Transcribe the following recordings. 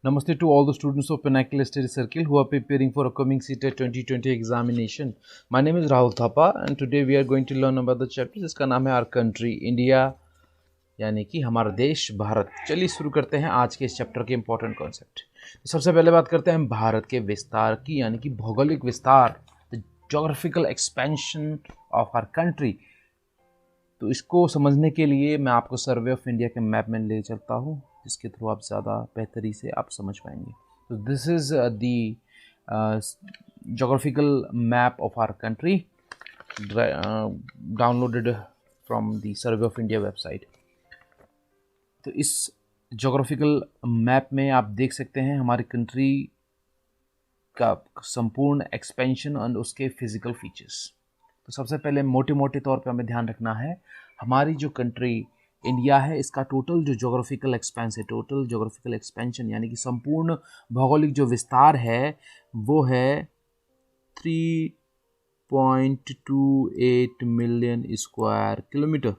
Namaste to all the students of Pinnacle Study Circle who are preparing for upcoming CTET 2020 examination. My name is Rahul Thapa and today we are going to learn about the chapter जिसका नाम है Our Country India, यानी कि हमारा देश भारत। चलिए शुरू करते हैं आज के इस चैप्टर के इम्पोर्टेंट कॉन्सेप्ट। तो सबसे पहले बात करते हैं भारत के विस्तार की, यानी कि भौगोलिक विस्तार, the geographical expansion of our country. तो इसको समझने के लिए मैं आपको सर्वे ऑफ इंडिया के मैप में ले चलता हूँ, जिसके थ्रू आप ज़्यादा बेहतरी से आप समझ पाएंगे। तो this is the geographical map of our country downloaded from the survey of India website. तो इस जोग्राफिकल मैप में आप देख सकते हैं हमारी कंट्री का संपूर्ण एक्सपेंशन और उसके फिजिकल फीचर्स। तो सबसे पहले मोटे मोटे तौर पे हमें ध्यान रखना है, हमारी जो कंट्री इंडिया है इसका टोटल जो जोग्राफिकल एक्सपेंस है, टोटल जोग्राफिकल एक्सपेंशन यानी कि संपूर्ण भौगोलिक जो विस्तार है वो है 3.28 मिलियन स्क्वायर किलोमीटर।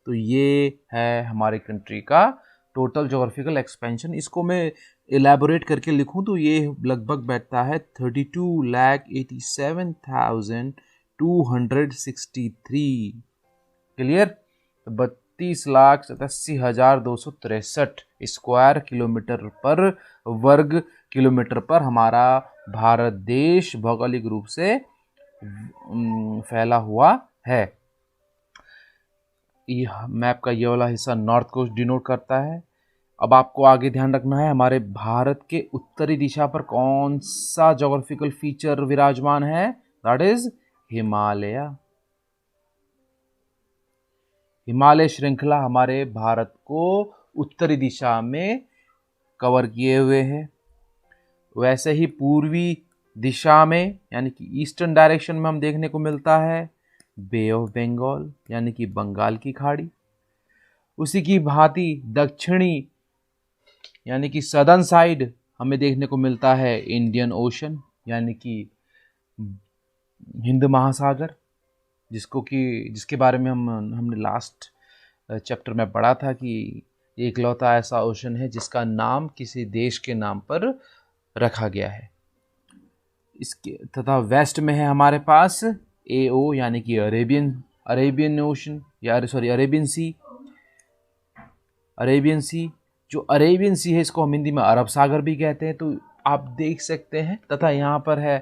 तो ये है हमारी कंट्री का टोटल जोग्राफिकल एक्सपेंशन। इसको मैं इलेबोरेट करके लिखूं तो ये लगभग बैठता है 32,87,263। क्लियर? 32,87,263 स्क्वायर किलोमीटर पर वर्ग किलोमीटर पर हमारा भारत देश भौगोलिक रूप से फैला हुआ है। यह मैप का ये वाला हिस्सा नॉर्थ कोस्ट डिनोट करता है। अब आपको आगे ध्यान रखना है हमारे भारत के उत्तरी दिशा पर कौन सा जोग्राफिकल फीचर विराजमान है, दैट इज हिमालय। हिमालय श्रृंखला हमारे भारत को उत्तरी दिशा में कवर किए हुए है। वैसे ही पूर्वी दिशा में यानी कि ईस्टर्न डायरेक्शन में हम देखने को मिलता है बे ऑफ बंगाल यानी कि बंगाल की खाड़ी। उसी की भांति दक्षिणी यानी कि सदर्न साइड हमें देखने को मिलता है इंडियन ओशन यानी कि हिंद महासागर, जिसके बारे में हमने लास्ट चैप्टर में पढ़ा था कि एकलौता ऐसा ओशन है जिसका नाम किसी देश के नाम पर रखा गया है। इसके तथा वेस्ट में है हमारे पास AO यानी कि अरेबियन ओशन या सॉरी अरेबियन सी। जो अरेबियन सी है इसको हम हिंदी में अरब सागर भी कहते हैं, तो आप देख सकते हैं। तथा यहाँ पर है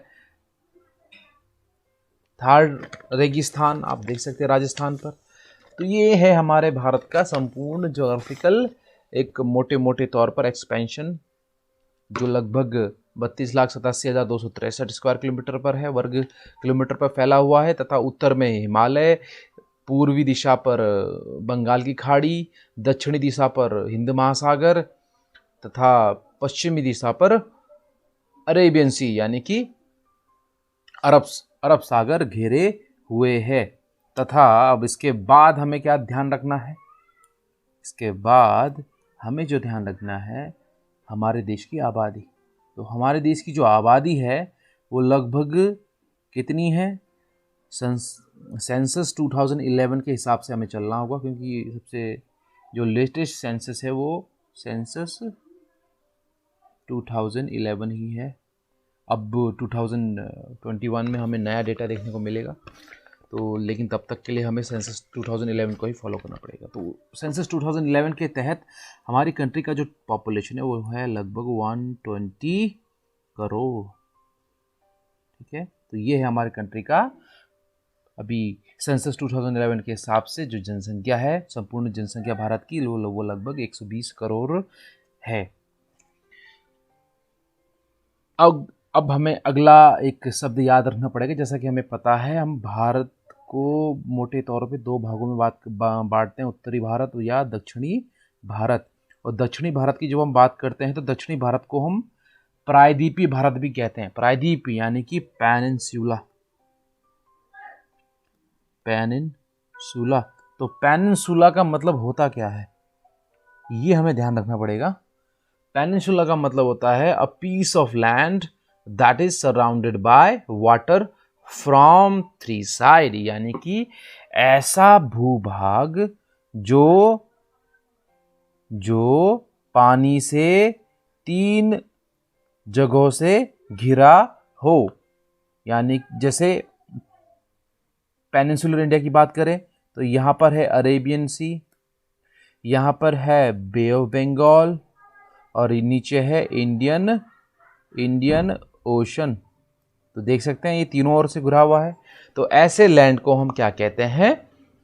थर्ड रेगिस्तान, आप देख सकते हैं राजस्थान पर। तो ये है हमारे भारत का संपूर्ण ज्योग्राफिकल एक मोटे मोटे तौर पर एक्सपेंशन, जो लगभग 32,87,263 स्क्वायर किलोमीटर पर है, वर्ग किलोमीटर पर फैला हुआ है। तथा उत्तर में हिमालय, पूर्वी दिशा पर बंगाल की खाड़ी, दक्षिणी दिशा पर हिंद महासागर तथा पश्चिमी दिशा पर अरेबियन सी यानी कि अरब सागर घेरे हुए है। तथा अब इसके बाद हमें क्या ध्यान रखना है, इसके बाद हमें जो ध्यान रखना है हमारे देश की आबादी। तो हमारे देश की जो आबादी है वो लगभग कितनी है, सेंसस 2011 के हिसाब से हमें चलना होगा, क्योंकि सबसे जो लेटेस्ट सेंसस है वो सेंसस 2011 ही है। अब 2021 में हमें नया डेटा देखने को मिलेगा, तो लेकिन तब तक के लिए हमें सेंसस 2011 को ही फॉलो करना पड़ेगा। तो सेंसस 2011 के तहत हमारी कंट्री का जो पॉपुलेशन है वो है लगभग 120 करोड़। ठीक है, तो ये है हमारी कंट्री का अभी सेंसस 2011 के हिसाब से जो जनसंख्या है, संपूर्ण जनसंख्या भारत की वो लगभग 120 करोड़ है। अब हमें अगला एक शब्द याद रखना पड़ेगा। जैसा कि हमें पता है हम भारत को मोटे तौर पे दो भागों में बांटते हैं, उत्तरी भारत या दक्षिणी भारत। और दक्षिणी भारत की जब हम बात करते हैं तो दक्षिणी भारत को हम प्रायद्वीपीय भारत भी कहते हैं। प्रायद्वीपीय यानी कि पेनिनसुला। तो पेनिनसुला का मतलब होता क्या है, ये हमें ध्यान रखना पड़ेगा। पेनिनसुला का मतलब होता है a piece of land that is surrounded by water from 3 side, यानी कि ऐसा भूभाग जो पानी से 3 जगहों से घिरा हो। यानी जैसे पेनिनसुलर इंडिया की बात करें तो यहाँ पर है अरेबियन सी, यहाँ पर है बे ऑफ बंगाल और नीचे है इंडियन ओशन। तो देख सकते हैं ये तीनों ओर से घिरा हुआ है। तो ऐसे लैंड को हम क्या कहते हैं?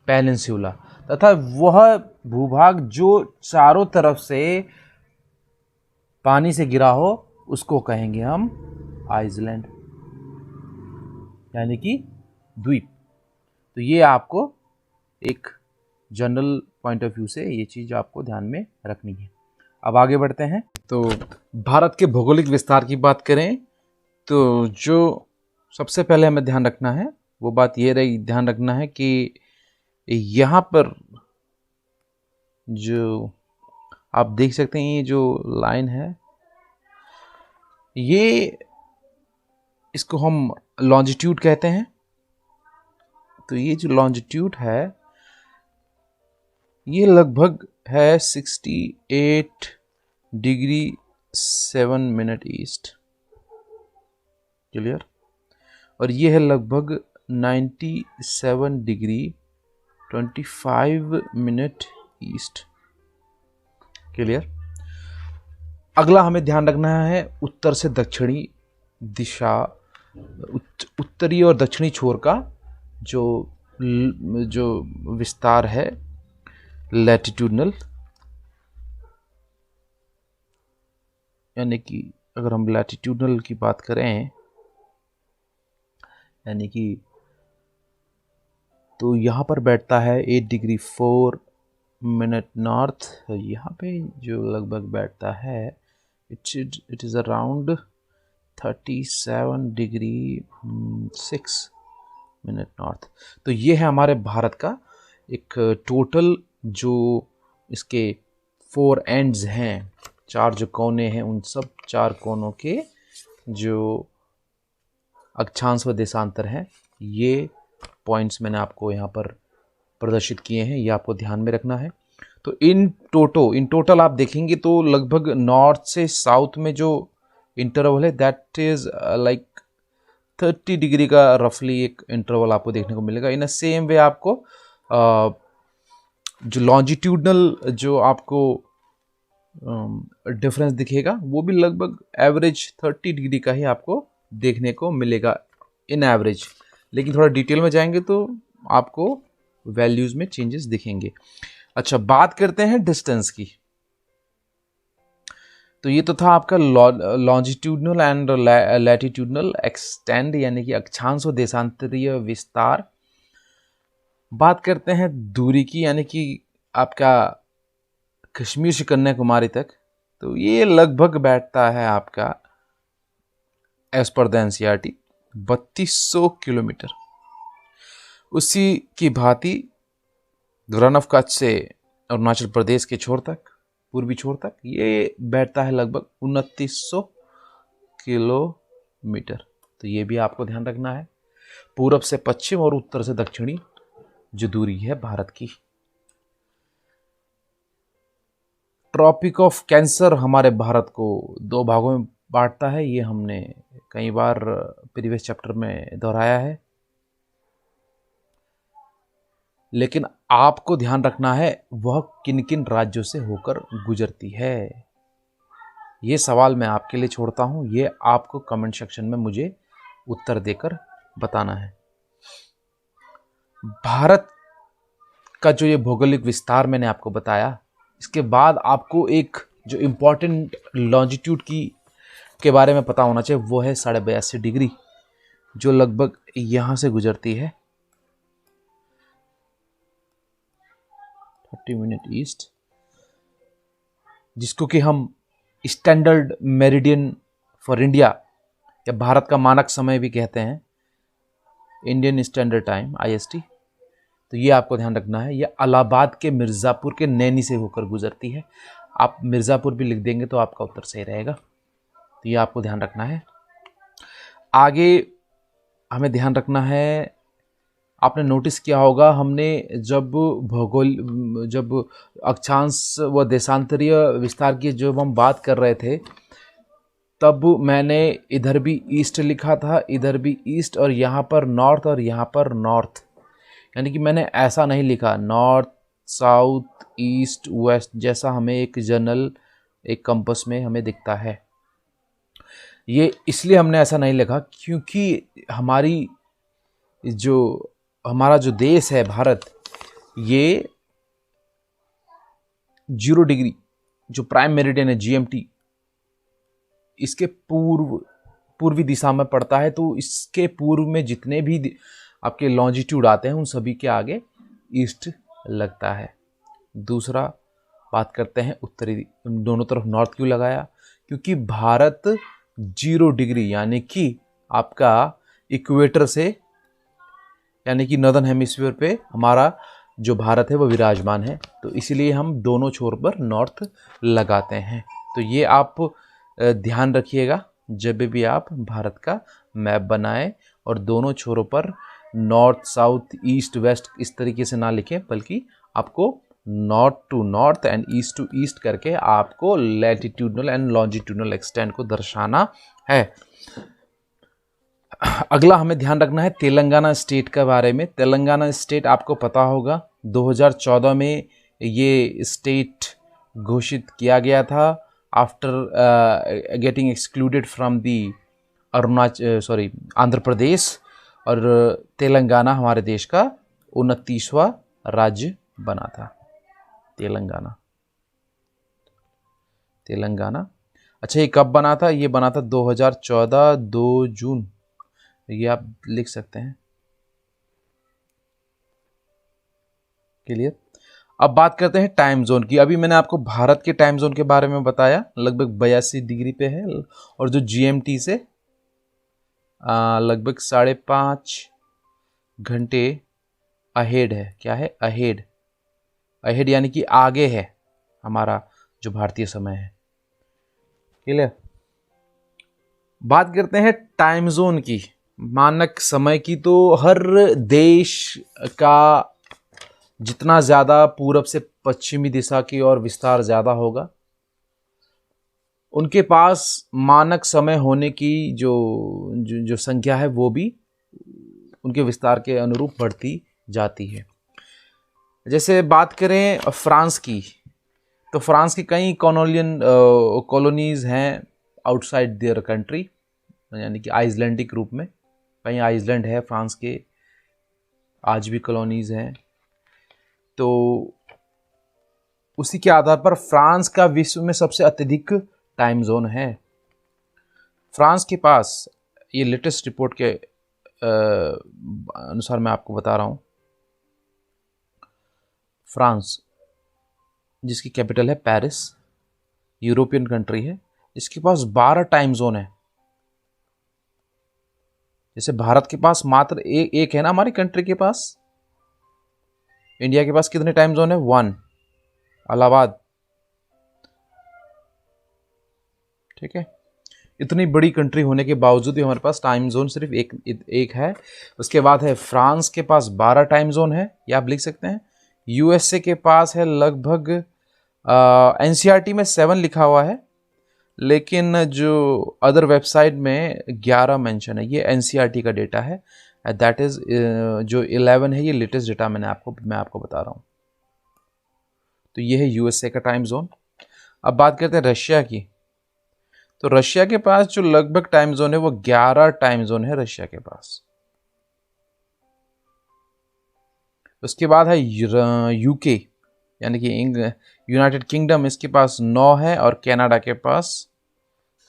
पेनिनसुला। तथा वह भूभाग जो चारों तरफ से पानी से घिरा हो उसको कहेंगे हम आइसलैंड, यानी कि द्वीप। तो ये आपको एक जनरल पॉइंट ऑफ व्यू से ये चीज़ आपको ध्यान में रखनी है। अब आगे बढ़ते हैं। तो भारत के भौगोलिक विस्तार की बात करें तो जो सबसे पहले हमें ध्यान रखना है वो बात ये रही, ध्यान रखना है कि यहाँ पर जो आप देख सकते हैं ये जो लाइन है, ये इसको हम लॉन्जिट्यूड कहते हैं। तो ये जो लॉन्जिट्यूड है ये लगभग है 68 डिग्री 7 मिनट ईस्ट। क्लियर? और ये है लगभग 97 डिग्री 25 मिनट ईस्ट। क्लियर? अगला हमें ध्यान रखना है उत्तर से दक्षिणी दिशा, उत्तरी और दक्षिणी छोर का जो विस्तार है लैटिट्यूडनल, यानी कि अगर हम लैटिट्यूडनल की बात करें यानी कि तो यहाँ पर बैठता है 8 डिग्री 4 मिनट नॉर्थ। यहाँ पे जो लगभग बैठता है it is around 37 degree 6 minute north. तो ये है हमारे भारत का एक टोटल जो इसके 4 एंड्स हैं, 4 जो कोने हैं, उन सब 4 कोनों के जो अक्षांश व देशांतर हैं, ये पॉइंट्स मैंने आपको यहाँ पर प्रदर्शित किए हैं, ये आपको ध्यान में रखना है। तो इन टोटल आप देखेंगे तो लगभग नॉर्थ से साउथ में जो इंटरवल है दैट इज लाइक 30 डिग्री का रफली एक इंटरवल आपको देखने को मिलेगा। इन अ सेम वे आपको जो लॉन्जिट्यूडनल जो आपको डिफरेंस दिखेगा वो भी लगभग एवरेज 30 डिग्री का ही आपको देखने को मिलेगा इन एवरेज। लेकिन थोड़ा डिटेल में जाएंगे तो आपको वैल्यूज में चेंजेस दिखेंगे। अच्छा, बात करते हैं डिस्टेंस की। तो ये तो था आपका लॉन्जिट्यूडनल एंड लैटिट्यूडनल एक्सटेंड, यानी कि अक्षांश व देशांतरीय विस्तार। बात करते हैं दूरी की, यानी कि आपका कश्मीर से कन्याकुमारी तक। तो ये लगभग बैठता है आपका as per the NCERT 3200 kilometre. उसी की भांति रन ऑफ कच्छ से अरुणाचल प्रदेश के छोर तक, पूर्वी छोर तक, ये बैठता है लगभग 2900 किलोमीटर। तो ये भी आपको ध्यान रखना है, पूरब से पश्चिम और उत्तर से दक्षिणी जो दूरी है भारत की। ट्रॉपिक ऑफ कैंसर हमारे भारत को 2 भागों में बांटता है, ये हमने कई बार प्रीवियस चैप्टर में दोहराया है। लेकिन आपको ध्यान रखना है वह किन किन राज्यों से होकर गुजरती है। ये सवाल मैं आपके लिए छोड़ता हूं, ये आपको कमेंट सेक्शन में मुझे उत्तर देकर बताना है। भारत का जो ये भौगोलिक विस्तार मैंने आपको बताया, इसके बाद आपको एक जो इम्पोर्टेंट लॉन्जिट्यूड के बारे में पता होना चाहिए, वो है 82.5 डिग्री, जो लगभग यहाँ से गुजरती है 30 मिनट ईस्ट, जिसको कि हम स्टैंडर्ड मेरिडियन फॉर इंडिया या भारत का मानक समय भी कहते हैं, इंडियन स्टैंडर्ड टाइम IST। तो ये आपको ध्यान रखना है, ये इलाहाबाद के मिर्ज़ापुर के नैनी से होकर गुजरती है। आप मिर्ज़ापुर भी लिख देंगे तो आपका उत्तर सही रहेगा। तो ये आपको ध्यान रखना है। आगे हमें ध्यान रखना है, आपने नोटिस किया होगा हमने जब अक्षांश व देशांतरीय विस्तार की जब हम बात कर रहे थे तब मैंने इधर भी ईस्ट लिखा था, इधर भी ईस्ट, और यहाँ पर नॉर्थ और यहाँ पर नॉर्थ। यानी कि मैंने ऐसा नहीं लिखा नॉर्थ साउथ ईस्ट वेस्ट जैसा हमें एक जनरल एक कंपास में हमें दिखता है। ये इसलिए हमने ऐसा नहीं लिखा क्योंकि हमारा जो देश है भारत, ये 0 डिग्री जो प्राइम मेरिडियन है GMT, इसके पूर्वी दिशा में पड़ता है। तो इसके पूर्व में जितने भी आपके लॉन्जिट्यूड आते हैं उन सभी के आगे ईस्ट लगता है। दूसरा बात करते हैं उत्तरी, दोनों तरफ नॉर्थ क्यों लगाया? क्योंकि भारत 0 डिग्री यानी कि आपका इक्वेटर से, यानी कि नॉर्दर्न हेमिस्फीयर पे हमारा जो भारत है वो विराजमान है, तो इसीलिए हम दोनों छोर पर नॉर्थ लगाते हैं। तो ये आप ध्यान रखिएगा जब भी आप भारत का मैप बनाएं, और दोनों छोरों पर नॉर्थ साउथ ईस्ट वेस्ट इस तरीके से ना लिखें, बल्कि आपको north to north and east to east करके आपको लैटिट्यूडनल एंड लॉन्जिट्यूडनल एक्सटेंट को दर्शाना है। अगला हमें ध्यान रखना है तेलंगाना स्टेट के बारे में। तेलंगाना स्टेट आपको पता होगा 2014 में ये स्टेट घोषित किया गया था after getting excluded from the Andhra Pradesh, और तेलंगाना हमारे देश का 29वां राज्य बना था। तेलंगाना। अच्छा, ये कब बना था? ये बना था 2014 2 जून, ये आप लिख सकते हैं। क्लियर? अब बात करते हैं टाइम जोन की। अभी मैंने आपको भारत के टाइम जोन के बारे में बताया, लगभग 82 डिग्री पे है, और जो GMT से लगभग 5.5 घंटे अहेड है। क्या है? अहेड यानी कि आगे है हमारा जो भारतीय समय है। क्लियर? बात करते हैं टाइम जोन की, मानक समय की। तो हर देश का जितना ज़्यादा पूरब से पश्चिमी दिशा की ओर विस्तार ज़्यादा होगा, उनके पास मानक समय होने की जो संख्या है वो भी उनके विस्तार के अनुरूप बढ़ती जाती है। जैसे बात करें फ्रांस की, तो फ्रांस की कई कॉलोनीज हैं आउटसाइड देयर कंट्री, यानी कि आइसलैंडिक रूप में कई आइसलैंड है फ्रांस के, आज भी कॉलोनीज हैं। तो उसी के आधार पर फ्रांस का विश्व में सबसे अत्यधिक टाइम जोन है। फ्रांस के पास, ये लेटेस्ट रिपोर्ट के अनुसार मैं आपको बता रहा हूँ, फ्रांस जिसकी कैपिटल है पेरिस, यूरोपियन कंट्री है, इसके पास 12 टाइम जोन है। जैसे भारत के पास मात्र एक है ना हमारी कंट्री के पास, इंडिया के पास कितने टाइम जोन है? 1, इलाहाबाद। ठीक है, इतनी बड़ी कंट्री होने के बावजूद भी हमारे पास टाइम जोन सिर्फ एक है। उसके बाद है फ्रांस के पास 12 टाइम जोन है, ये आप लिख सकते हैं। USA के पास है लगभग NCERT में 7 लिखा हुआ है, लेकिन जो अदर वेबसाइट में 11 मेंशन है। ये NCERT का डेटा है, दैट इज जो 11 है ये लेटेस्ट डेटा मैं आपको बता रहा हूँ। तो ये है USA का टाइम जोन। अब बात करते हैं रशिया की। तो रशिया के पास जो लगभग टाइम जोन है वो 11 टाइम जोन है रशिया के पास। उसके बाद है UK, यानी कि यूनाइटेड किंगडम, इसके पास 9 है, और कनाडा के पास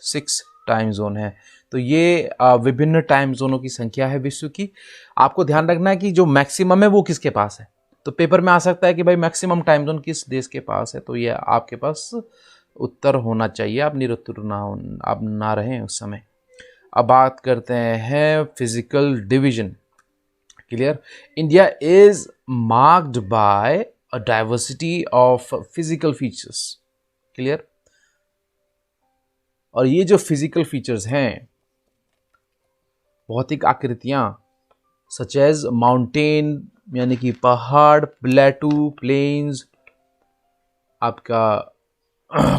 6 टाइम जोन है। तो ये विभिन्न टाइम जोनों की संख्या है विश्व की। आपको ध्यान रखना है कि जो मैक्सिमम है वो किसके पास है। तो पेपर में आ सकता है कि भाई मैक्सिमम टाइम जोन किस देश के पास है, तो ये आपके पास उत्तर होना चाहिए, आप निरुत्तर ना रहें उस समय। अब बात करते हैं physical division. Clear? India is marked by a diversity of physical features. Clear? और ये जो फिजिकल फीचर्स हैं, भौतिक आकृतियां, सच एज माउंटेन यानी कि पहाड़, प्लेटू, प्लेन्स, आपका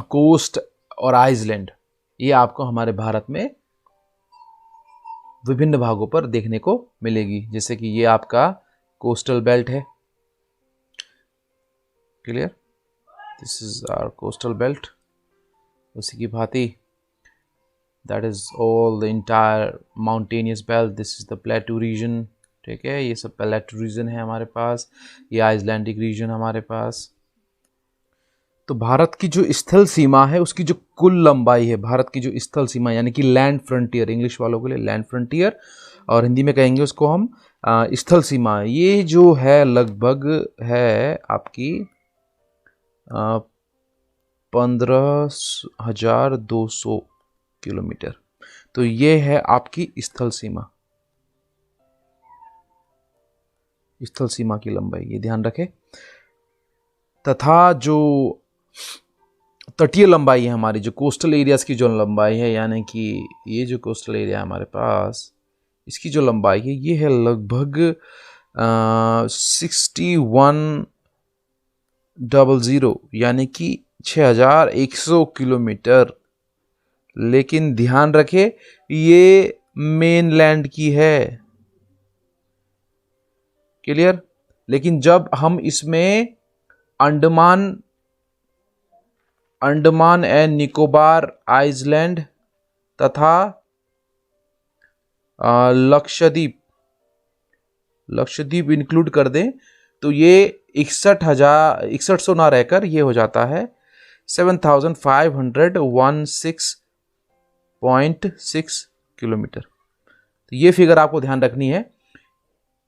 कोस्ट और आइसलैंड, ये आपको हमारे भारत में विभिन्न भागों पर देखने को मिलेगी। जैसे कि ये आपका कोस्टल बेल्ट है, clear, this is our coastal belt. उसी की भांति that is all the entire mountainous belt, this is the plateau region, ठीक है, ये सब प्लेटू रीजन है हमारे पास, ये आइसलैंडिक रीजन हमारे पास। तो भारत की जो स्थल सीमा है उसकी जो कुल लंबाई है, भारत की जो स्थल सीमा यानी कि लैंड फ्रंटियर, इंग्लिश वालों के लिए लैंड फ्रंटियर और हिंदी में कहेंगे उसको हम स्थल सीमा, ये जो है लगभग है आपकी 15,200 किलोमीटर। तो ये है आपकी स्थल सीमा, स्थल सीमा की लंबाई, ये ध्यान रखें। तथा जो तटीय लंबाई है हमारी, जो कोस्टल एरियाज की जो लंबाई है, यानी कि ये जो कोस्टल एरिया है हमारे पास, इसकी जो लंबाई है ये है लगभग 6100 यानी कि 6100 किलोमीटर। लेकिन ध्यान रखें ये मेनलैंड की है, क्लियर। लेकिन जब हम इसमें अंडमान एंड निकोबार आइसलैंड तथा लक्षद्वीप इंक्लूड कर दें तो ये 61,100 ना रहकर ये हो जाता है 7,516.6 किलोमीटर। तो ये फिगर आपको ध्यान रखनी है।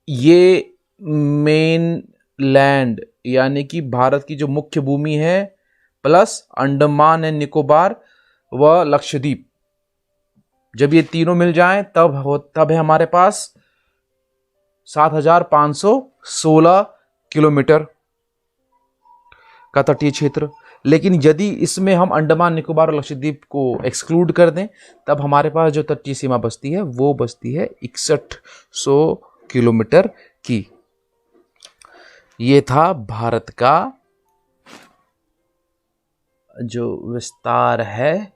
ये मेन लैंड यानी कि भारत की जो मुख्य भूमि है प्लस अंडमान एंड निकोबार व लक्षद्वीप, जब ये तीनों मिल जाएं तब है हमारे पास 7,516 किलोमीटर का तटीय क्षेत्र। लेकिन यदि इसमें हम अंडमान निकोबार और लक्षद्वीप को एक्सक्लूड कर दें तब हमारे पास जो तटीय सीमा बचती है वो बचती है 6100 किलोमीटर की। ये था भारत का जो विस्तार है।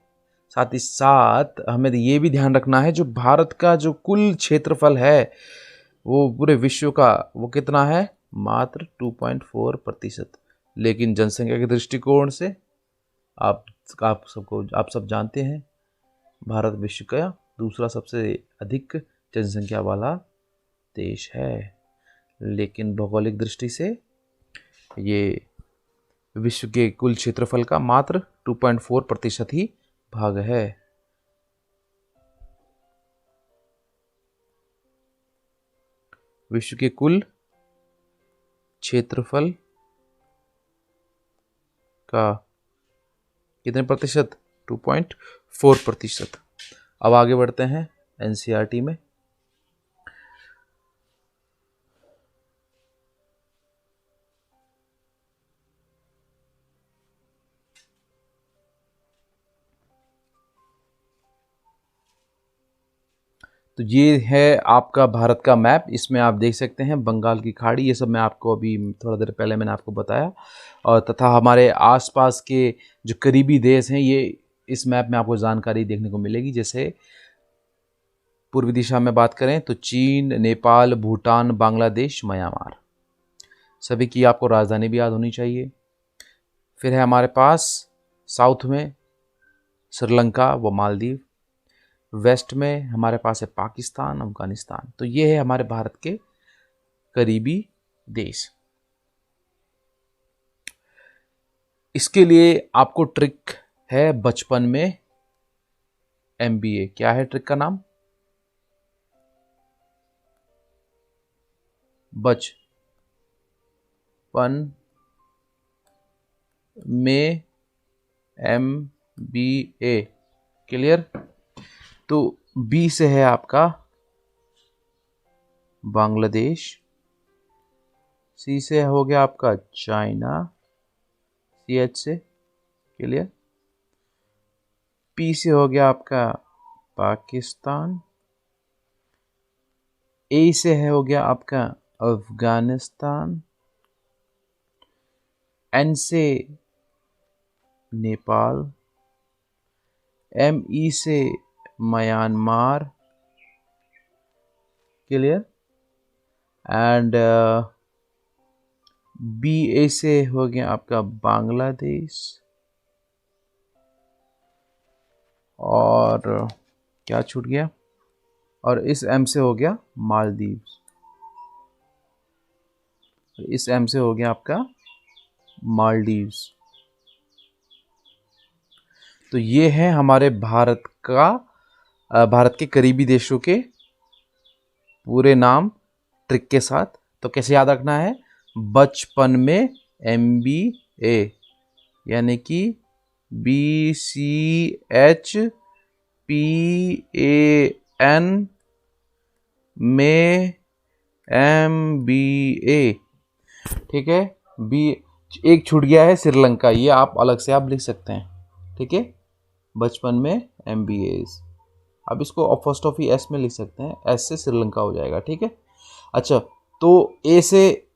साथ ही साथ हमें ये भी ध्यान रखना है जो भारत का जो कुल क्षेत्रफल है वो पूरे विश्व का वो कितना है, मात्र 2.4%। लेकिन जनसंख्या के दृष्टिकोण से आप सब जानते हैं भारत विश्व का दूसरा सबसे अधिक जनसंख्या वाला देश है। लेकिन भौगोलिक दृष्टि से ये विश्व के कुल क्षेत्रफल का मात्र 2.4% ही भाग है। विश्व के कुल क्षेत्रफल का कितने प्रतिशत, 2.4%। अब आगे बढ़ते हैं एनसीईआरटी में। तो ये है आपका भारत का मैप, इसमें आप देख सकते हैं बंगाल की खाड़ी, ये सब मैं आपको अभी थोड़ा देर पहले मैंने आपको बताया। और तथा हमारे आसपास के जो करीबी देश हैं ये इस मैप में आपको जानकारी देखने को मिलेगी। जैसे पूर्वी दिशा में बात करें तो चीन, नेपाल, भूटान, बांग्लादेश, म्यांमार, सभी की आपको राजधानी भी याद होनी चाहिए। फिर है हमारे पास साउथ में श्रीलंका व मालदीव, वेस्ट में हमारे पास है पाकिस्तान, अफगानिस्तान। तो ये है हमारे भारत के करीबी देश। इसके लिए आपको ट्रिक है बचपन में MBA। क्या है ट्रिक का नाम? बचपन में MBA, क्लियर। तो B से है आपका बांग्लादेश, C से हो गया आपका चाइना, CH से, क्लियर। P से हो गया आपका पाकिस्तान, A से हो गया आपका अफगानिस्तान, N से नेपाल, ME से म्यांमार, क्लियर, एंड BA से हो गया आपका बांग्लादेश, और क्या छूट गया, और इस M से हो गया मालदीव्स, इस M से हो गया आपका मालदीव्स। तो ये है हमारे भारत के करीबी देशों के पूरे नाम ट्रिक के साथ। तो कैसे याद रखना है, बचपन में MBA, यानी कि BCHPAN में MBA, ठीक है। एक छूट गया है श्रीलंका, ये आप अलग से आप लिख सकते हैं, ठीक है। बचपन में MBAs, अब इसको फर्स्ट ऑफ ही S में लिख सकते हैं, S से श्रीलंका हो जाएगा, ठीक है। अच्छा, तो A से,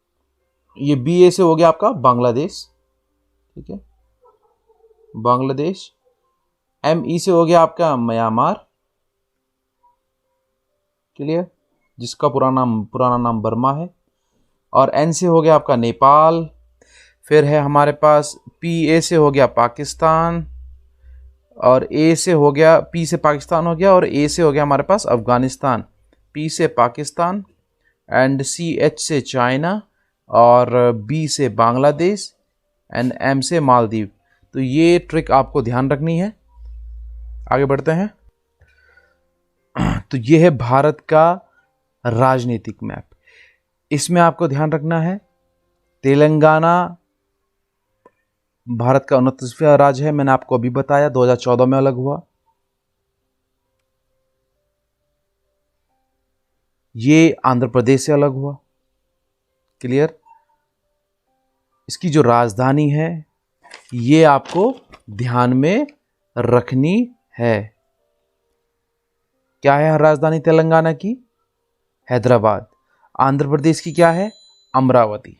ये BA से हो गया आपका बांग्लादेश, ठीक है, बांग्लादेश। ME से हो गया आपका म्यांमार, क्लियर, जिसका पुराना नाम बर्मा है। और N से हो गया आपका नेपाल। फिर है हमारे पास PA से हो गया पाकिस्तान, और A से हो गया, P से पाकिस्तान हो गया, और A से हो गया हमारे पास अफगानिस्तान, P से पाकिस्तान, एंड CH से चाइना, और B से बांग्लादेश, एंड M से मालदीव। तो ये ट्रिक आपको ध्यान रखनी है। आगे बढ़ते हैं। तो ये है भारत का राजनीतिक मैप। इसमें आपको ध्यान रखना है, तेलंगाना भारत का 29वां राज्य है, मैंने आपको अभी बताया, 2014 में अलग हुआ। ये आंध्र प्रदेश से अलग हुआ, क्लियर। इसकी जो राजधानी है ये आपको ध्यान में रखनी है। क्या है राजधानी तेलंगाना की? हैदराबाद। आंध्र प्रदेश की क्या है? अमरावती।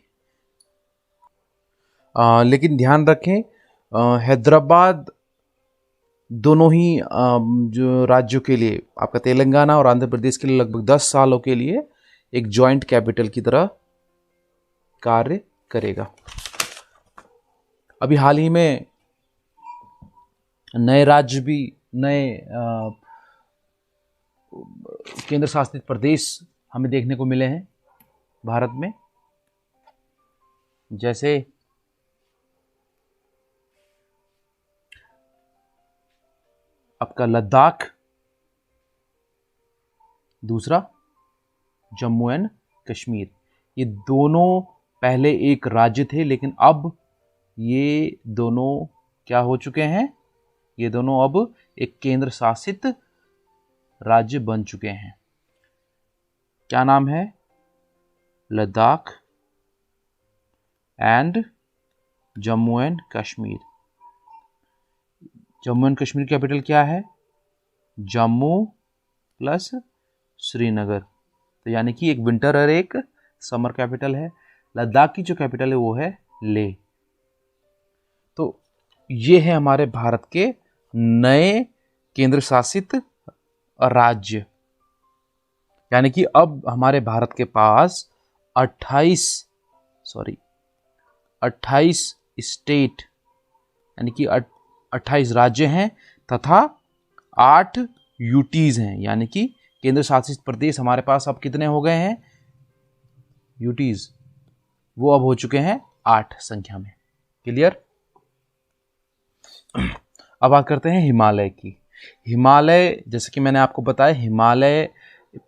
लेकिन ध्यान रखें, हैदराबाद दोनों ही जो राज्यों के लिए, आपका तेलंगाना और आंध्र प्रदेश के लिए लगभग 10 सालों के लिए एक जॉइंट कैपिटल की तरह कार्य करेगा। अभी हाल ही में नए राज्य भी, नए केंद्र शासित प्रदेश हमें देखने को मिले हैं भारत में, जैसे आपका लद्दाख, दूसरा जम्मू एंड कश्मीर। ये दोनों पहले एक राज्य थे, लेकिन अब ये दोनों क्या हो चुके हैं? ये दोनों अब एक केंद्र शासित राज्य बन चुके हैं। क्या नाम है? Ladakh and Jammu and Kashmir. Jammu and Kashmir capital क्या है? जम्मू प्लस श्रीनगर। तो यानी कि एक विंटर और एक समर कैपिटल है। लद्दाख की जो कैपिटल है वो है लेह। तो ये है हमारे भारत के नए केंद्र शासित राज्य। यानी कि अब हमारे भारत के पास 28 स्टेट, यानी कि 28 राज्य हैं तथा 8 यूटीज हैं। यानी कि केंद्र शासित प्रदेश हमारे पास अब कितने हो गए हैं? यूटीज वो अब हो चुके हैं 8 संख्या में। क्लियर? अब बात करते हैं हिमालय की। हिमालय, जैसे कि मैंने आपको बताया, हिमालय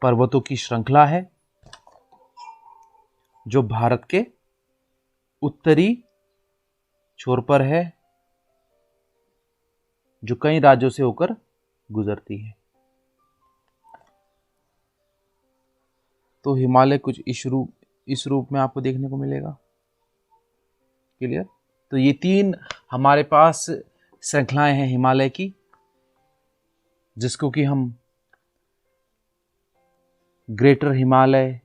पर्वतों की श्रृंखला है जो भारत के उत्तरी छोर पर है, जो कई राज्यों से होकर गुजरती है। तो हिमालय कुछ इस रूप में आपको देखने को मिलेगा। क्लियर? तो ये 3 हमारे पास श्रृंखलाएं हैं हिमालय की, जिसको कि हम ग्रेटर हिमालय,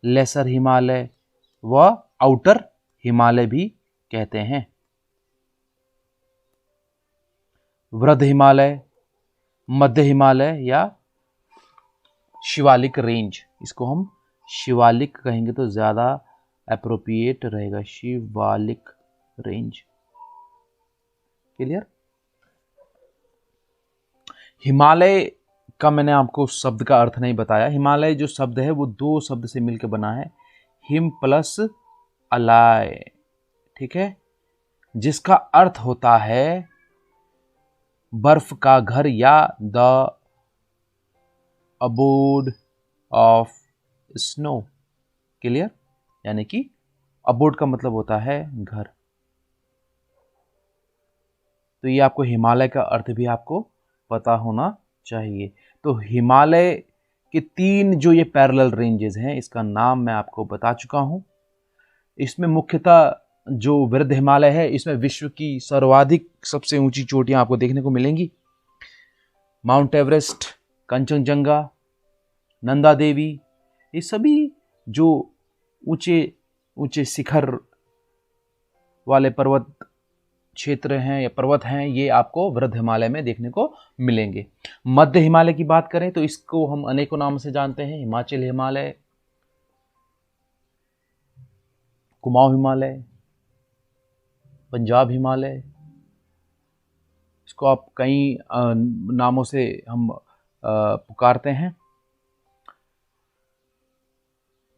लेसर हिमालय व आउटर हिमालय भी कहते हैं। वृद्ध हिमालय, मध्य हिमालय या शिवालिक रेंज, इसको हम शिवालिक कहेंगे तो ज़्यादा एप्रोप्रिएट रहेगा, शिवालिक रेंज। क्लियर? हिमालय का मैंने आपको शब्द का अर्थ नहीं बताया। हिमालय जो शब्द है वो दो शब्द से मिलकर बना है, हिम प्लस अलाय, ठीक है, जिसका अर्थ होता है बर्फ का घर या the abode of snow. Clear? यानी कि अबोर्ड का मतलब होता है घर। तो ये आपको हिमालय का अर्थ भी आपको पता होना चाहिए। तो हिमालय के तीन जो ये पैरेलल रेंजेस हैं, इसका नाम मैं आपको बता चुका हूं। इसमें मुख्यतः जो वृद्ध हिमालय है, इसमें विश्व की सर्वाधिक सबसे ऊंची चोटियां आपको देखने को मिलेंगी। माउंट एवरेस्ट, कंचनजंगा, नंदा देवी, ये सभी जो ऊंचे ऊंचे शिखर वाले पर्वत क्षेत्र हैं या पर्वत हैं, ये आपको वृद्ध हिमालय में देखने को मिलेंगे। मध्य हिमालय की बात करें तो इसको हम अनेकों नाम से जानते हैं, हिमाचल हिमालय, कुमाऊं हिमालय, पंजाब हिमालय, इसको आप कई नामों से हम पुकारते हैं।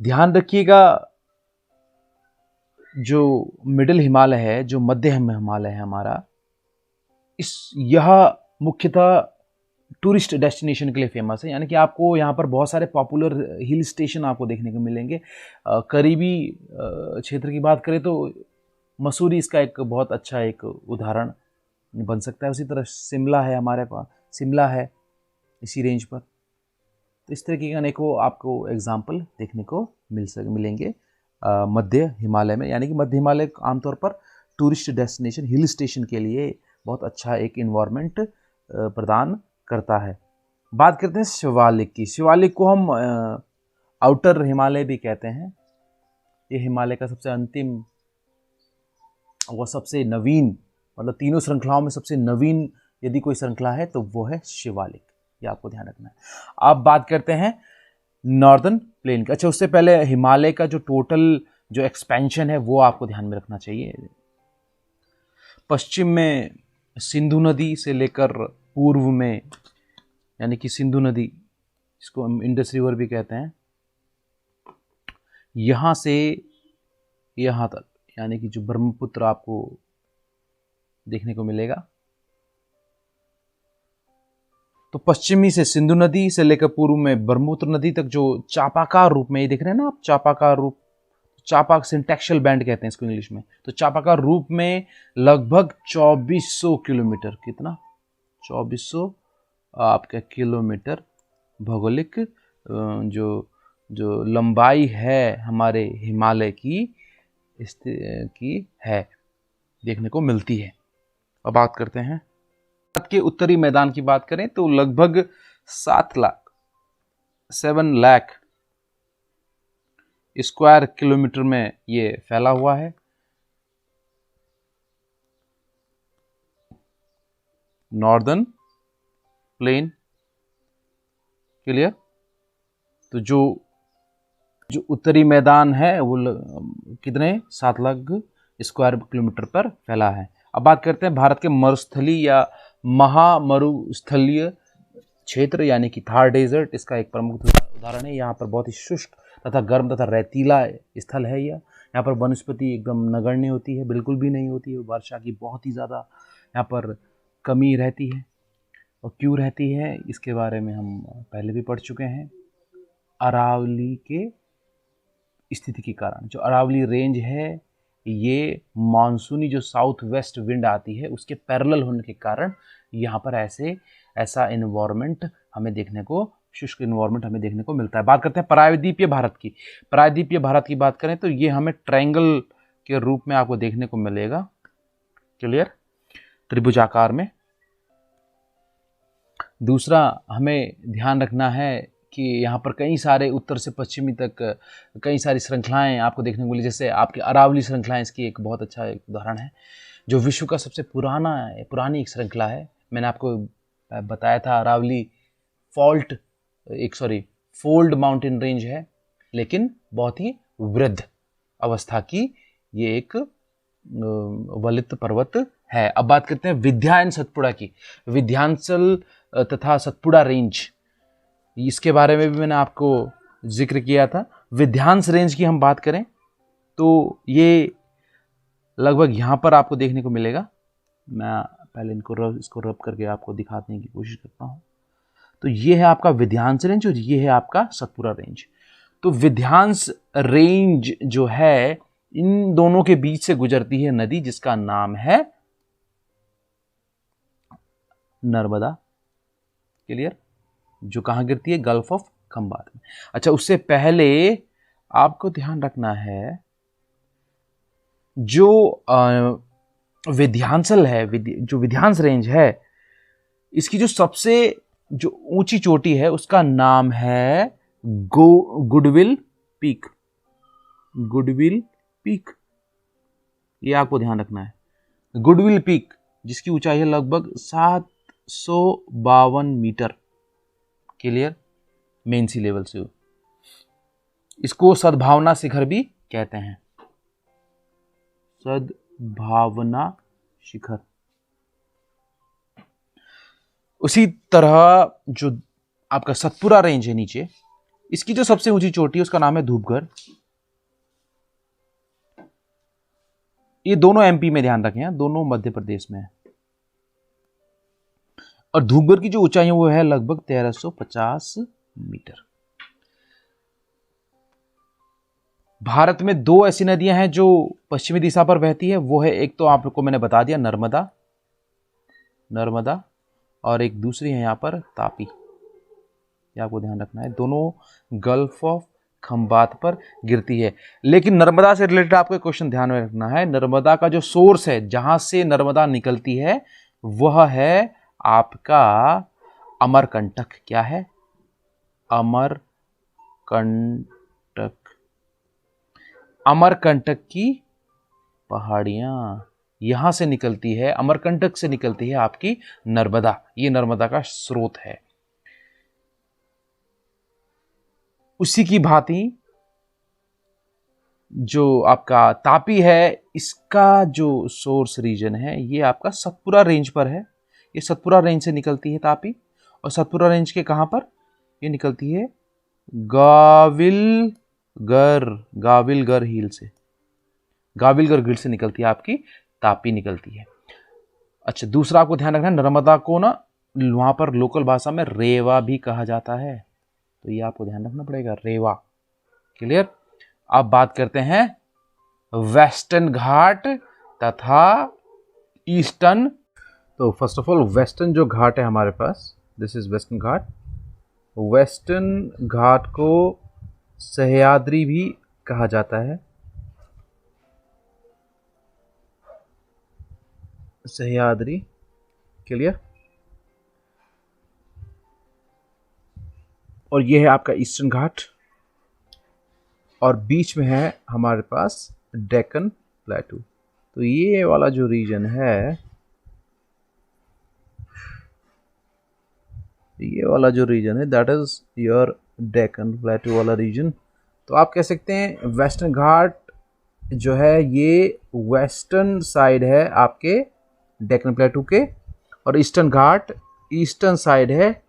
ध्यान रखिएगा, जो मिडिल हिमालय है, जो मध्य हिमालय है हमारा, यह मुख्यतः टूरिस्ट डेस्टिनेशन के लिए फेमस है। यानी कि आपको यहाँ पर बहुत सारे पॉपुलर हिल स्टेशन आपको देखने को मिलेंगे। करीबी क्षेत्र की बात करें तो मसूरी इसका एक बहुत अच्छा एक उदाहरण बन सकता है। उसी तरह शिमला है, हमारे पास शिमला है इसी रेंज पर। तो इस तरह के अनेकों आपको एग्जाम्पल देखने को मिलेंगे मध्य हिमालय में। यानी कि मध्य हिमालय आमतौर पर टूरिस्ट डेस्टिनेशन, हिल स्टेशन के लिए बहुत अच्छा एक इन्वायरमेंट प्रदान करता है। बात करते हैं शिवालिक की। शिवालिक को हम आउटर हिमालय भी कहते हैं। ये हिमालय का सबसे अंतिम व सबसे नवीन, मतलब तीनों श्रृंखलाओं में सबसे नवीन यदि कोई श्रृंखला है तो वो है शिवालिक। ये आपको ध्यान रखना है। अब बात करते हैं नॉर्दर्न प्लेन का। अच्छा, उससे पहले हिमालय का जो टोटल जो एक्सपेंशन है वो आपको ध्यान में रखना चाहिए। पश्चिम में सिंधु नदी से लेकर पूर्व में, यानी कि सिंधु नदी, जिसको हम इंडस रिवर भी कहते हैं, यहाँ से यहाँ तक, यानी कि जो ब्रह्मपुत्र आपको देखने को मिलेगा। तो पश्चिमी से सिंधु नदी से लेकर पूर्व में ब्रह्मपुत्र नदी तक जो चापाकार रूप में, ये देख रहे हैं ना आप, चापाकार रूप, चापा सिंटेक्शल बैंड कहते हैं इसको इंग्लिश में। तो चापाकार रूप में लगभग 2400 किलोमीटर, कितना, 2400 आपका किलोमीटर भौगोलिक जो लंबाई है हमारे हिमालय की है, देखने को मिलती है। अब बात करते हैं भारत के उत्तरी मैदान की। बात करें तो लगभग 7 लाख स्क्वायर किलोमीटर में ये फैला हुआ है। Northern plain. क्लियर? तो जो उत्तरी मैदान है वो कितने, 7 लाख स्क्वायर किलोमीटर पर फैला है। अब बात करते हैं भारत के मरुस्थलीय या महामरुस्थलीय क्षेत्र, यानी कि थार डेजर्ट इसका एक प्रमुख उदाहरण है। यहाँ पर बहुत ही शुष्क तथा गर्म तथा रेतीला स्थल है। यहाँ पर वनस्पति एकदम नगण्य होती है, बिल्कुल भी नहीं होती है। वर्षा की बहुत ही ज़्यादा यहाँ पर कमी रहती है। और क्यों रहती है इसके बारे में हम पहले भी पढ़ चुके हैं। अरावली के स्थिति के कारण, जो अरावली रेंज है, ये मानसूनी जो साउथ वेस्ट विंड आती है उसके पैरेलल होने के कारण यहाँ पर ऐसा इन्वायरमेंट हमें देखने को, शुष्क इन्वायरमेंट हमें देखने को मिलता है। बात करते हैं प्रायद्वीपीय भारत की। प्रायद्वीपीय भारत की बात करें तो ये हमें ट्रायंगल के रूप में आपको देखने को मिलेगा। क्लियर? त्रिभुजाकार में। दूसरा हमें ध्यान रखना है कि यहाँ पर कई सारे उत्तर से पश्चिमी तक कई सारी श्रृंखलाएं आपको देखने को मिली। जैसे आपकी अरावली श्रृंखलाएं इसकी एक बहुत अच्छा एक उदाहरण है, जो विश्व का सबसे पुरानी एक श्रृंखला है। मैंने आपको बताया था अरावली फोल्ड माउंटेन रेंज है, लेकिन बहुत ही वृद्ध अवस्था की ये एक वलित पर्वत है। अब बात करते हैं विंध्या एंड सतपुड़ा की। विंध्यांचल तथा सतपुड़ा रेंज, इसके बारे में भी मैंने आपको जिक्र किया था। विंध्यांस रेंज की हम बात करें तो ये लगभग यहाँ पर आपको देखने को मिलेगा। मैं पहले इसको रब करके आपको दिखाने की कोशिश करता हूँ। तो ये है आपका विंध्यांस रेंज और ये है आपका सतपुड़ा रेंज। तो विंध्यांस रेंज जो है, इन दोनों के बीच से गुजरती है नदी जिसका नाम है नर्मदा। क्लियर? जो कहाँ गिरती है? गल्फ ऑफ खंबात में। अच्छा, उससे पहले आपको ध्यान रखना है जो विंध्यांचल है, जो विंध्यांस रेंज है, इसकी जो सबसे जो ऊंची चोटी है उसका नाम है गुडविल पीक। गुडविल पीक, ये आपको ध्यान रखना है। गुडविल पीक जिसकी ऊंचाई है लगभग 752 मीटर। क्लियर? मेन सी लेवल से। इसको सद्भावना शिखर भी कहते हैं। सद्भावना शिखर। उसी तरह जो आपका सतपुड़ा रेंज है नीचे, इसकी जो सबसे ऊंची चोटी है उसका नाम है धूपगढ़। ये दोनों एमपी में, ध्यान रखें, दोनों मध्य प्रदेश में है। और धूपगढ़ की जो ऊंचाई है वो है लगभग 1350 मीटर। भारत में दो ऐसी नदियां हैं जो पश्चिमी दिशा पर बहती है। वो है, एक तो आप लोग को मैंने बता दिया, नर्मदा, और एक दूसरी है यहां पर तापी। ये आपको ध्यान रखना है, दोनों गल्फ ऑफ खंबात पर गिरती है। लेकिन नर्मदा से रिलेटेड आपको एक क्वेश्चन ध्यान में रखना है। नर्मदा का जो सोर्स है, जहां से नर्मदा निकलती है, वह है आपका अमरकंटक। क्या है? अमरकंटक। अमरकंटक की पहाड़ियां यहां से निकलती है, अमरकंटक से निकलती है आपकी नर्मदा। ये नर्मदा का स्रोत है। उसी की भांति जो आपका तापी है, इसका जो सोर्स रीजन है ये आपका सतपुड़ा रेंज पर है। ये सतपुड़ा रेंज से निकलती है तापी। और सतपुड़ा रेंज के कहां पर? ये निकलती है गाविलगर हिल से। गाविलगर हिल से निकलती है आपकी तापी निकलती है। अच्छा, दूसरा आपको ध्यान रखना है, नर्मदा को ना वहां पर लोकल भाषा में रेवा भी कहा जाता है। तो ये आपको ध्यान रखना पड़ेगा, रेवा। क्लियर? अब बात करते हैं वेस्टर्न घाट तथा ईस्टर्न। तो फर्स्ट ऑफ ऑल वेस्टर्न जो घाट है हमारे पास, this is western ghat. Western ghat को सह्याद्री भी कहा जाता है। सह्याद्री। क्लियर? और ये है आपका ईस्टर्न घाट, और बीच में है हमारे पास डेक्कन प्लेटू। तो ये वाला जो रीजन है, दैट इज योर डेक्कन प्लेटू वाला रीजन। तो आप कह सकते हैं वेस्टर्न घाट जो है ये वेस्टर्न साइड है आपके डेक्कन प्लेटू के, और ईस्टर्न घाट ईस्टर्न साइड है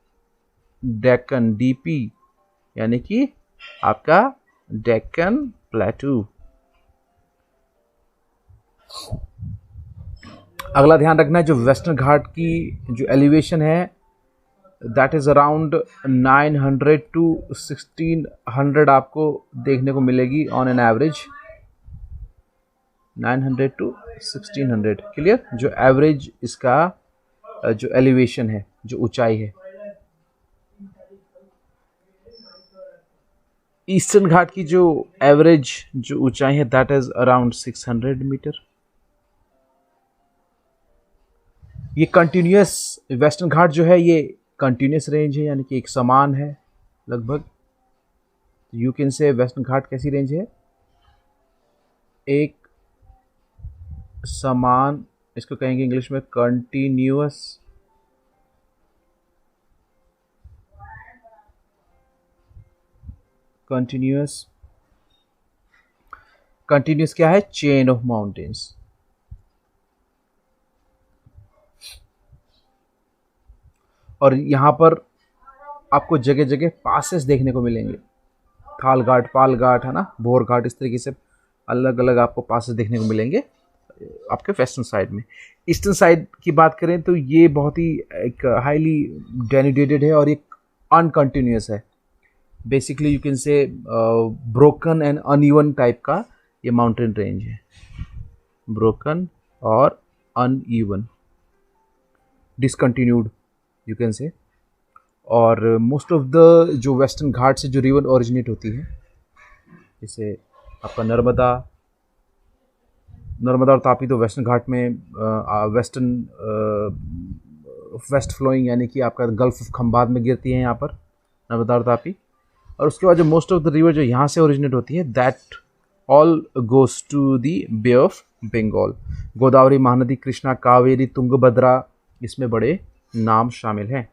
डेक्कन, डीपी, यानी कि आपका डेक्कन प्लेटू। अगला ध्यान रखना है, जो वेस्टर्न घाट की जो एलिवेशन है दैट इज अराउंड 900 टू 1600 आपको देखने को मिलेगी on an average. 900 to 1600। Clear? जो एवरेज इसका जो एलिवेशन है, जो ऊंचाई है। ईस्टर्न घाट की जो एवरेज जो ऊंचाई है दैट इज अराउंड 600 मीटर। ये कंटिन्यूअस वेस्टर्न घाट जो है ये कंटिन्यूअस रेंज है, यानी कि एक समान है लगभग। यू कैन से वेस्टर्न घाट कैसी रेंज है? एक समान, इसको कहेंगे इंग्लिश में कंटिन्यूअस कंटिन्यूअस, कंटिन्यूअस क्या है, चेन ऑफ माउंटेन्स। और यहाँ पर आपको जगह जगह पासेस देखने को मिलेंगे, थाल घाट, पाल घाट, है ना, भोर घाट, इस तरीके से अलग अलग आपको पासेस देखने को मिलेंगे आपके वेस्टर्न साइड में। ईस्टर्न साइड की बात करें तो ये बहुत ही एक हाईली डेनिडेटेड है और एक अनकंटिन्यूअस है। Basically you can say broken and uneven type का ये माउंटेन रेंज है, ब्रोकन और uneven, discontinued you can say. और मोस्ट ऑफ द जो वेस्टर्न घाट से जो रिवर ओरिजिनेट होती है, जैसे आपका नर्मदा और तापी तो वेस्टर्न घाट में वेस्टर्न वेस्ट फ्लोइंग यानी कि आपका गल्फ ऑफ खंबात में गिरती है यहाँ पर नर्मदा और तापी। और उसके बाद जो मोस्ट ऑफ द रिवर जो यहाँ से ओरिजिनेट होती है, that all goes to the Bay of Bengal. Godavari, Mahanadi, Krishna, Kaveri, Tungabhadra, इसमें बड़े नाम शामिल हैं।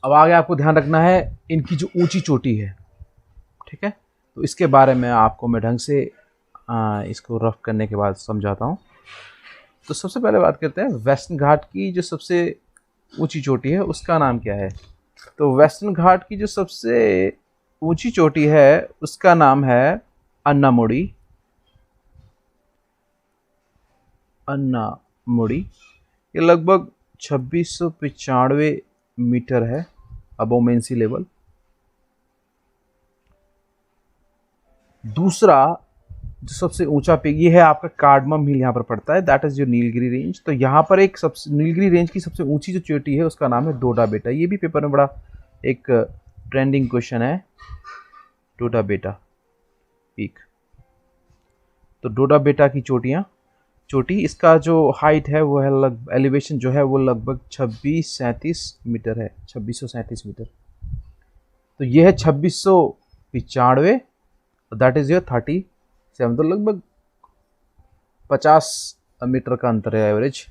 अब आगे आपको ध्यान रखना है इनकी जो ऊंची चोटी है, ठीक है, तो इसके बारे में आपको मैं ढंग से इसको रफ करने के बाद समझाता हूँ। तो सबसे पहले बात करते हैं वेस्टर्न घाट की जो सबसे ऊंची चोटी है उसका नाम क्या है। तो वेस्टर्न घाट की जो सबसे ऊंची चोटी है उसका नाम है अन्नामुड़ी। अन्नामुड़ी ये लगभग 2695 मीटर है अबव मेन सी लेवल। दूसरा जो सबसे ऊंचा पीक ये है आपका कार्डमम हिल, यहाँ पर पड़ता है, that is your Nilgiri range. तो यहाँ पर एक सबसे नीलगिरी रेंज की सबसे ऊंची जो चोटी है उसका नाम है डोडा बेटा। ये भी पेपर में बड़ा एक ट्रेंडिंग क्वेश्चन है, डोडा बेटा पीक। तो डोडा बेटा की चोटी इसका जो हाइट है वो है एलिवेशन जो है वो लगभग 2637 मीटर है, 2637 मीटर। तो ये है 2695, दैट इज योर 37, तो लगभग 50 मीटर का अंतर है एवरेज।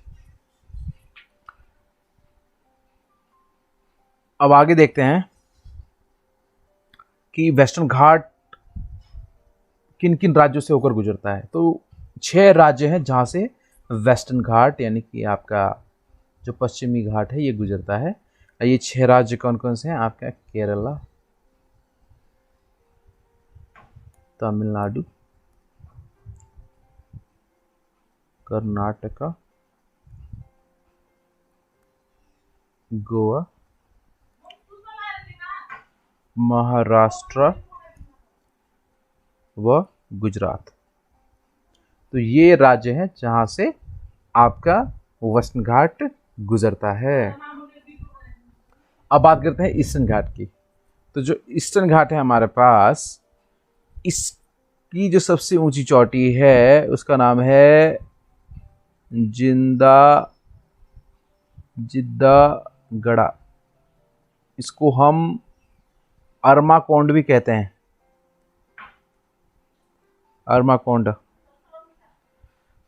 अब आगे देखते हैं कि वेस्टर्न घाट किन किन राज्यों से होकर गुजरता है। तो 6 राज्य हैं जहाँ से वेस्टर्न घाट यानी कि आपका जो पश्चिमी घाट है ये गुजरता है। ये 6 राज्य कौन कौन से हैं आपका, केरला, तमिलनाडु, कर्नाटका, गोवा, महाराष्ट्र व गुजरात। तो ये राज्य हैं जहाँ से आपका वेस्टर्न घाट गुजरता है। अब बात करते हैं ईस्टर्न घाट की। तो जो ईस्टर्न घाट है हमारे पास, इसकी जो सबसे ऊंची चोटी है उसका नाम है जिद्दागढ़ा। इसको हम अरमाकोंड भी कहते हैं,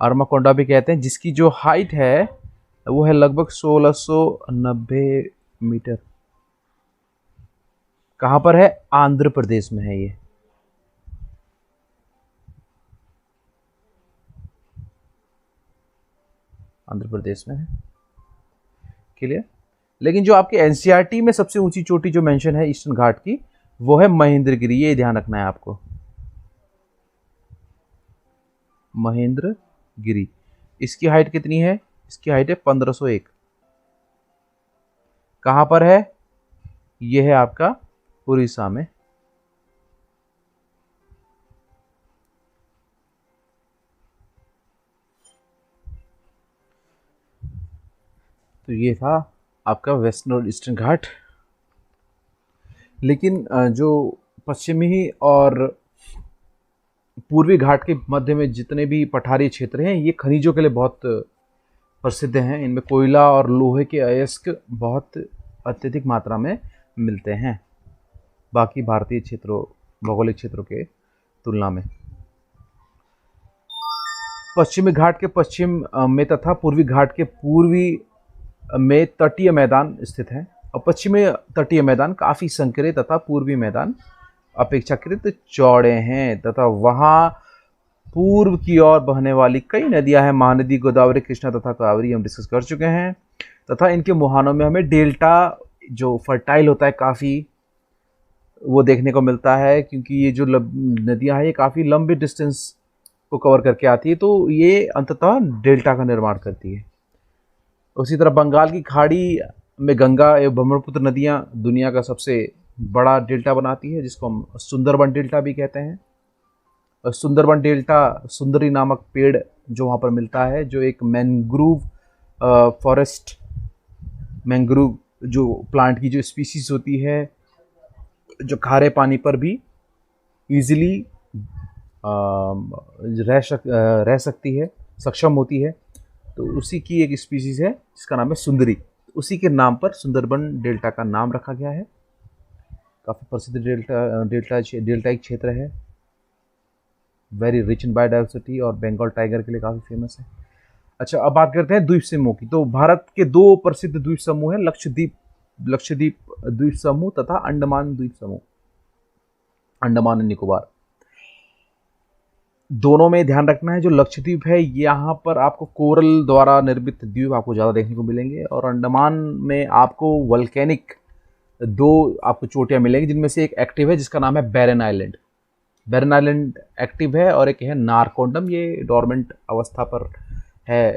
अरमाकोंडा भी कहते हैं, जिसकी जो हाइट है वो है लगभग 1690 मीटर। कहाँ पर है, आंध्र प्रदेश में है ये। आंध्र प्रदेश में है, क्लियर। लेकिन जो आपके एनसीईआरटी में सबसे ऊंची चोटी जो मेंशन है ईस्टर्न घाट की वो है महेंद्रगिरी, ये ध्यान रखना है आपको, महेंद्रगिरी। इसकी हाइट कितनी है, इसकी हाइट है 1501। कहां पर है, ये है आपका उड़ीसा में। तो ये था आपका वेस्टर्न और ईस्टर्न घाट। लेकिन जो पश्चिमी और पूर्वी घाट के मध्य में जितने भी पठारी क्षेत्र हैं ये खनिजों के लिए बहुत प्रसिद्ध हैं। इनमें कोयला और लोहे के अयस्क बहुत अत्यधिक मात्रा में मिलते हैं बाकी भारतीय क्षेत्रों, भौगोलिक क्षेत्रों के तुलना में। पश्चिमी घाट के पश्चिम में तथा पूर्वी घाट के पूर्वी में तटीय मैदान स्थित हैं। और पश्चिमी तटीय मैदान काफ़ी संकरे तथा पूर्वी मैदान अपेक्षाकृत चौड़े हैं तथा वहाँ पूर्व की ओर बहने वाली कई नदियां हैं, महानदी, गोदावरी, कृष्णा तथा कावेरी, हम डिस्कस कर चुके हैं। तथा इनके मुहानों में हमें डेल्टा जो फर्टाइल होता है काफ़ी वो देखने को मिलता है, क्योंकि ये जो नदियां हैं ये काफ़ी लंबी डिस्टेंस को कवर करके आती है, तो ये अंततः डेल्टा का निर्माण करती है। उसी तरह बंगाल की खाड़ी में गंगा एवं ब्रह्मपुत्र नदियां दुनिया का सबसे बड़ा डेल्टा बनाती है, जिसको हम सुंदरबन डेल्टा भी कहते हैं। और सुंदरबन डेल्टा सुंदरी नामक पेड़ जो वहाँ पर मिलता है, जो एक मैंग्रोव फॉरेस्ट, मैंग्रोव जो प्लांट की जो स्पीसीज होती है जो खारे पानी पर भी इजीली रह सकती है, सक्षम होती है, तो उसी की एक स्पीसीज है जिसका नाम है सुंदरी। उसी के नाम पर सुंदरबन डेल्टा का नाम रखा गया है। काफ़ी प्रसिद्ध डेल्टा एक क्षेत्र है, वेरी रिच इन बायोडाइवर्सिटी और बंगाल टाइगर के लिए काफ़ी फेमस है। अच्छा, अब बात करते हैं द्वीप समूह की। तो भारत के दो प्रसिद्ध द्वीप समूह हैं, लक्षद्वीप द्वीप समूह तथा अंडमान द्वीप समूह, अंडमान एंड निकोबार। दोनों में ध्यान रखना है, जो लक्षद्वीप है यहाँ पर आपको कोरल द्वारा निर्मित द्वीप आपको ज़्यादा देखने को मिलेंगे, और अंडमान में आपको वल्केनिक दो आपको चोटियाँ मिलेंगी, जिनमें से एक एक्टिव है जिसका नाम है बैरन आइलैंड। बैरन आइलैंड एक्टिव है, और एक है नारकोंडम, ये डोरमेंट अवस्था पर है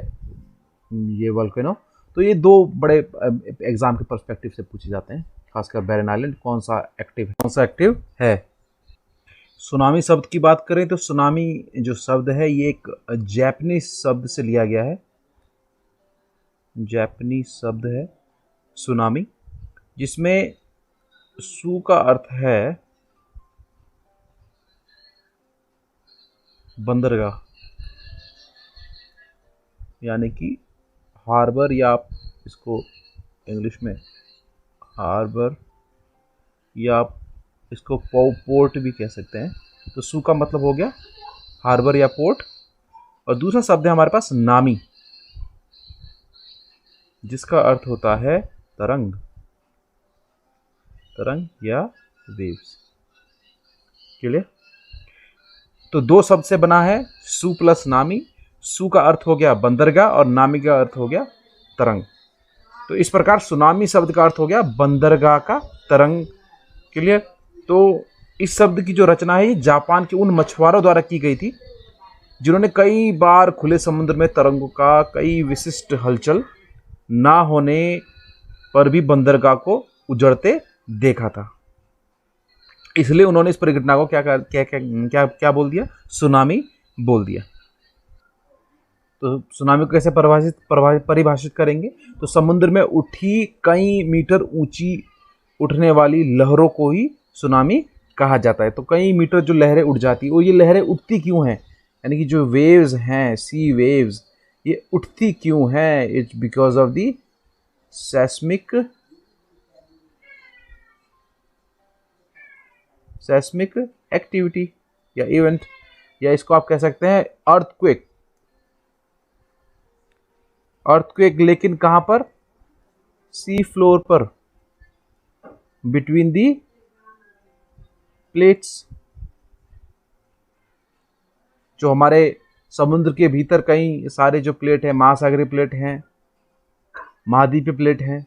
ये वोल्केनो। तो ये दो बड़े एग्जाम के पर्सपेक्टिव से पूछे जाते हैं, खासकर बैरन आइलैंड कौन सा एक्टिव है। सुनामी शब्द की बात करें तो सुनामी जो शब्द है ये एक जापानीज शब्द से लिया गया है, जापानीज शब्द है सुनामी, जिसमें सु का अर्थ है बंदरगाह, यानी कि हार्बर, या आप इसको इंग्लिश में हार्बर या आप इसको पोर्ट भी कह सकते हैं। तो सु का मतलब हो गया हार्बर या पोर्ट, और दूसरा शब्द है हमारे पास नामी, जिसका अर्थ होता है तरंग या वेव्स। क्लियर? तो दो शब्द से बना है, सु प्लस नामी। सु का अर्थ हो गया बंदरगाह और नामी का अर्थ हो गया तरंग। तो इस प्रकार सुनामी शब्द का अर्थ हो गया बंदरगाह का तरंग। क्लियर? तो इस शब्द की जो रचना है जापान के उन मछुआरों द्वारा की गई थी जिन्होंने कई बार खुले समुद्र में तरंगों का कई विशिष्ट हलचल ना होने पर भी बंदरगाह को उजड़ते देखा था। इसलिए उन्होंने इस परिघटना को क्या बोल दिया? सुनामी बोल दिया। तो सुनामी को कैसे परिभाषित करेंगे? तो समुद्र में उठी कई मीटर ऊंची उठने वाली लहरों को ही सुनामी कहा जाता है। तो कई मीटर जो लहरें उठ जाती है, और ये लहरें उठती क्यों हैं, यानी कि जो वेव्स हैं, सी वेव्स, ये उठती क्यों हैं? It's because of the seismic activity या इवेंट, या इसको आप कह सकते हैं अर्थक्वेक। लेकिन कहां पर? सी फ्लोर पर, बिटवीन दी प्लेट्स। जो हमारे समुद्र के भीतर कई सारे जो प्लेट हैं, महासागरीय प्लेट हैं, महाद्वीपीय प्लेट हैं,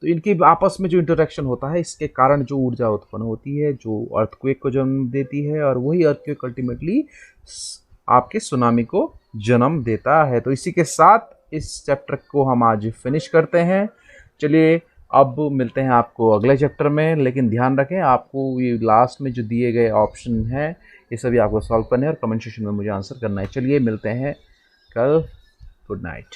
तो इनके आपस में जो इंटरेक्शन होता है, इसके कारण जो ऊर्जा उत्पन्न होती है, जो अर्थक्वेक को जन्म देती है, और वही अर्थक्वेक अल्टीमेटली आपके सुनामी को जन्म देता है। तो इसी के साथ इस चैप्टर को हम आज फिनिश करते हैं। चलिए अब मिलते हैं आपको अगले चैप्टर में, लेकिन ध्यान रखें आपको ये लास्ट में जो दिए गए ऑप्शन हैं ये सभी आपको सॉल्व करने हैं और कमेंट सेक्शन में मुझे आंसर करना है। चलिए मिलते हैं कल। Good night.